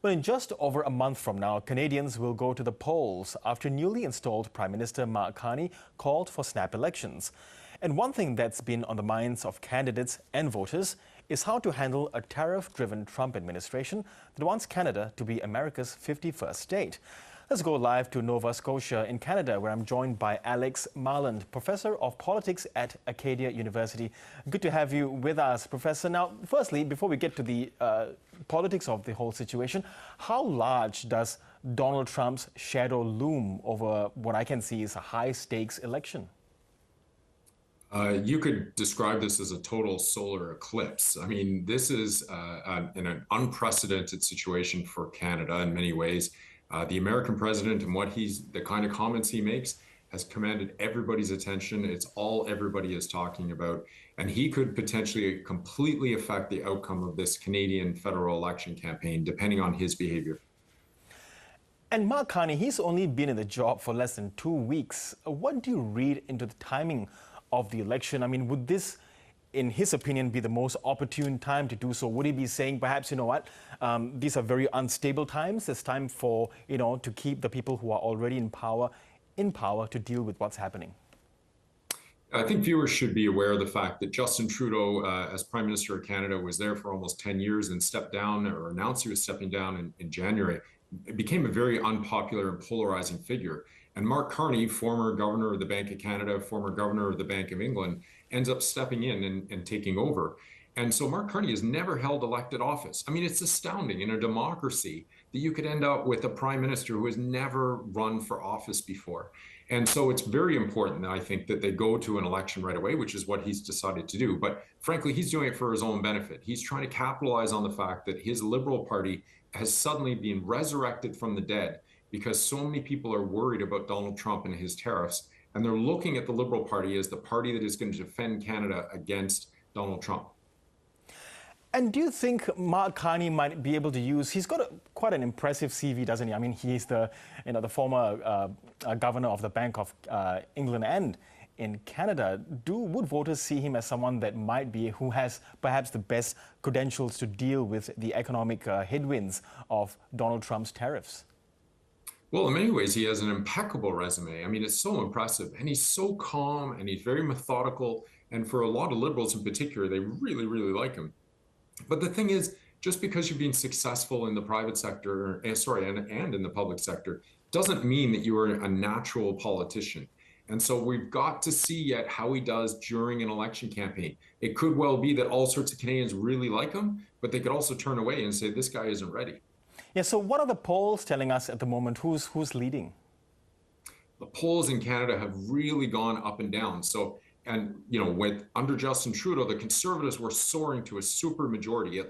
Well, in just over a month from now, Canadians will go to the polls after newly installed Prime Minister Mark Carney called for snap elections. And one thing that's been on the minds of candidates and voters is how to handle a tariff-driven Trump administration that wants Canada to be America's 51st state. Let's go live to Nova Scotia in Canada, where I'm joined by Alex Marland, Professor of Politics at Acadia University. Good to have you with us, Professor. Now, firstly, before we get to the politics of the whole situation, how large does Donald Trump's shadow loom over what I can see is a high-stakes election? You could describe this as a total solar eclipse. I mean, this is an unprecedented situation for Canada in many ways. The American president and the kind of comments he makes has commanded everybody's attention. It's all everybody is talking about. And he could potentially completely affect the outcome of this Canadian federal election campaign, depending on his behavior. And Mark Carney, he's only been in the job for less than 2 weeks. What do you read into the timing of the election? I mean, would this, in his opinion, be the most opportune time to do so? Would he be saying, perhaps, you know what, these are very unstable times. It's time for, to keep the people who are already in power to deal with what's happening? I think viewers should be aware of the fact that Justin Trudeau, as Prime Minister of Canada, was there for almost 10 years and stepped down or announced he was stepping down in January. It became a very unpopular and polarizing figure. And Mark Carney, former governor of the Bank of Canada, former governor of the Bank of England, ends up stepping in and taking over. And so Mark Carney has never held elected office. I mean, it's astounding in a democracy that you could end up with a prime minister who has never run for office before. And so it's very important, I think, that they go to an election right away, which is what he's decided to do. But frankly, he's doing it for his own benefit. He's trying to capitalize on the fact that his Liberal Party has suddenly been resurrected from the dead because so many people are worried about Donald Trump and his tariffs. And they're looking at the Liberal Party as the party that is going to defend Canada against Donald Trump. And do you think Mark Carney might be able to use, he's got quite an impressive CV, doesn't he? I mean, he's the former governor of the Bank of England and in Canada. Would voters see him as someone that who has perhaps the best credentials to deal with the economic headwinds of Donald Trump's tariffs? Well, in many ways, he has an impeccable resume. I mean, it's so impressive. And he's so calm and he's very methodical. And for a lot of Liberals in particular, they really, really like him. But the thing is, just because you've been successful in the private sector, and in the public sector, doesn't mean that you are a natural politician. And so we've got to see yet how he does during an election campaign. It could well be that all sorts of Canadians really like him, but they could also turn away and say, this guy isn't ready. Yeah, so what are the polls telling us at the moment? Who's leading? The polls in Canada have really gone up and down. And under Justin Trudeau, the Conservatives were soaring to a super majority.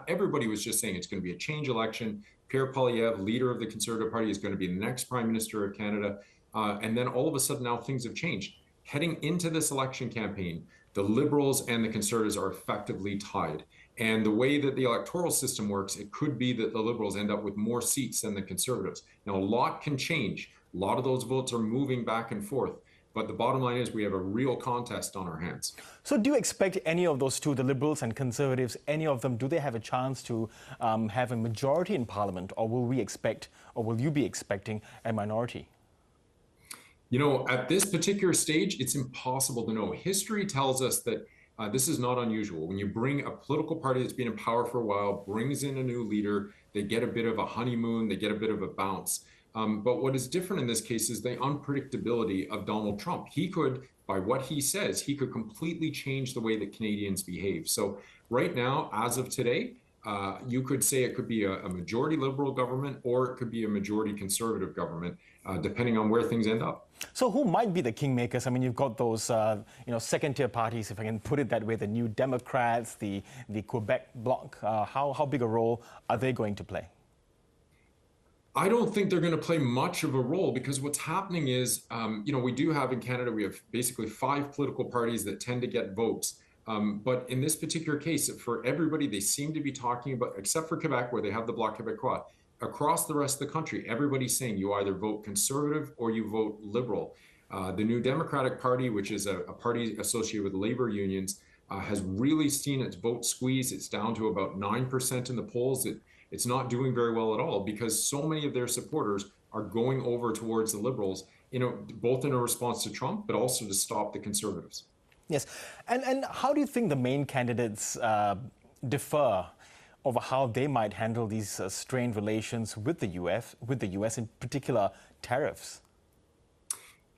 Everybody was just saying it's going to be a change election. Pierre Poilievre, leader of the Conservative Party, is going to be the next Prime Minister of Canada. And then all of a sudden now things have changed. Heading into this election campaign, the Liberals and the Conservatives are effectively tied. And the way that the electoral system works, it could be that the Liberals end up with more seats than the Conservatives. Now, a lot can change. A lot of those votes are moving back and forth. But the bottom line is we have a real contest on our hands. So do you expect any of those two, the Liberals and Conservatives, any of them, do they have a chance to have a majority in Parliament, or will you be expecting a minority? At this particular stage, it's impossible to know. History tells us that this is not unusual. When you bring a political party that's been in power for a while, brings in a new leader, they get a bit of a honeymoon, they get a bit of a bounce. But what is different in this case is the unpredictability of Donald Trump. He could, by what he says, he could completely change the way that Canadians behave. So right now, as of today, you could say it could be a majority Liberal government or it could be a majority Conservative government, depending on where things end up. So who might be the kingmakers? I mean, you've got those, second-tier parties, if I can put it that way, the New Democrats, the Quebec Bloc. How big a role are they going to play? I don't think they're going to play much of a role because what's happening is, we do have in Canada, we have basically 5 political parties that tend to get votes. But in this particular case, for everybody, they seem to be talking about, except for Quebec, where they have the Bloc Québécois, across the rest of the country, everybody's saying you either vote Conservative or you vote Liberal. The New Democratic Party, which is a party associated with labor unions, has really seen its vote squeeze. It's down to about 9% in the polls. it's not doing very well at all because so many of their supporters are going over towards the Liberals, both in a response to Trump, but also to stop the Conservatives. Yes. And how do you think the main candidates differ over how they might handle these strained relations with the US, in particular tariffs?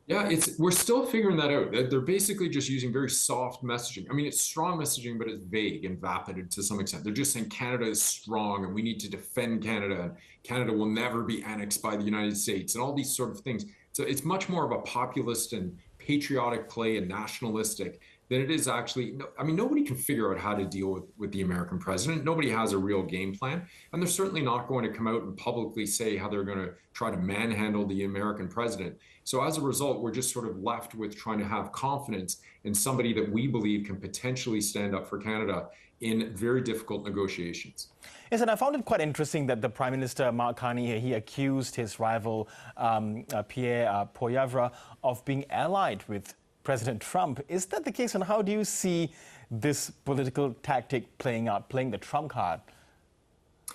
Yeah, we're still figuring that out. They're basically just using very soft messaging. I mean, it's strong messaging, but it's vague and vapid to some extent. They're just saying Canada is strong and we need to defend Canada. And Canada will never be annexed by the United States and all these sort of things. So it's much more of a populist and patriotic play and nationalistic than it is actually. I mean, nobody can figure out how to deal with the American president. Nobody has a real game plan. And they're certainly not going to come out and publicly say how they're going to try to manhandle the American president. So as a result, we're just sort of left with trying to have confidence in somebody that we believe can potentially stand up for Canada in very difficult negotiations. Yes, and I found it quite interesting that the Prime Minister Mark Carney, he accused his rival Pierre Poilievre of being allied with President Trump. Is that the case, and how do you see this political tactic playing out, playing the Trump card?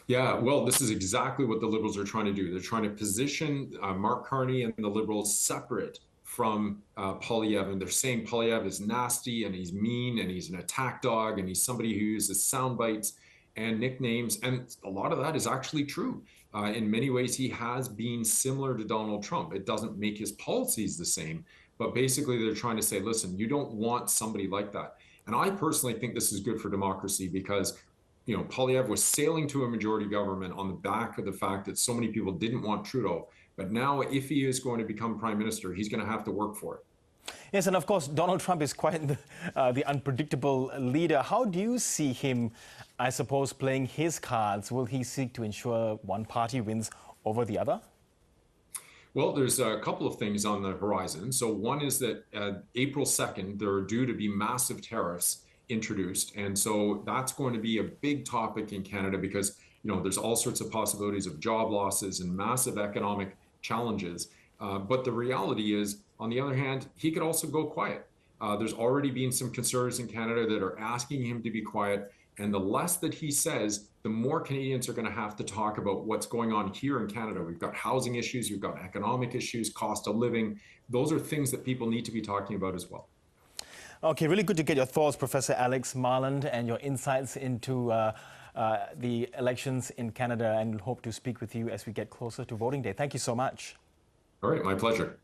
Yeah, well, this is exactly what the Liberals are trying to do. They're trying to position Mark Carney and the Liberals separate from Poilievre. And they're saying Poilievre is nasty and he's mean and he's an attack dog and he's somebody who uses sound bites and nicknames. And a lot of that is actually true. In many ways, he has been similar to Donald Trump. It doesn't make his policies the same. But basically, they're trying to say, listen, you don't want somebody like that. And I personally think this is good for democracy because Poilievre was sailing to a majority government on the back of the fact that so many people didn't want Trudeau. But now, if he is going to become prime minister, he's going to have to work for it. Yes, and of course, Donald Trump is quite the unpredictable leader. How do you see him, I suppose, playing his cards? Will he seek to ensure one party wins over the other? Well, there's a couple of things on the horizon. So one is that April 2nd, there are due to be massive tariffs introduced. And so that's going to be a big topic in Canada because, there's all sorts of possibilities of job losses and massive economic challenges. But the reality is, on the other hand, he could also go quiet. There's already been some conservatives in Canada that are asking him to be quiet. And the less that he says, the more Canadians are going to have to talk about what's going on here in Canada. We've got housing issues, we've got economic issues, cost of living. Those are things that people need to be talking about as well. Okay, really good to get your thoughts, Professor Alex Marland, and your insights into the elections in Canada, and hope to speak with you as we get closer to voting day. Thank you so much. All right, my pleasure.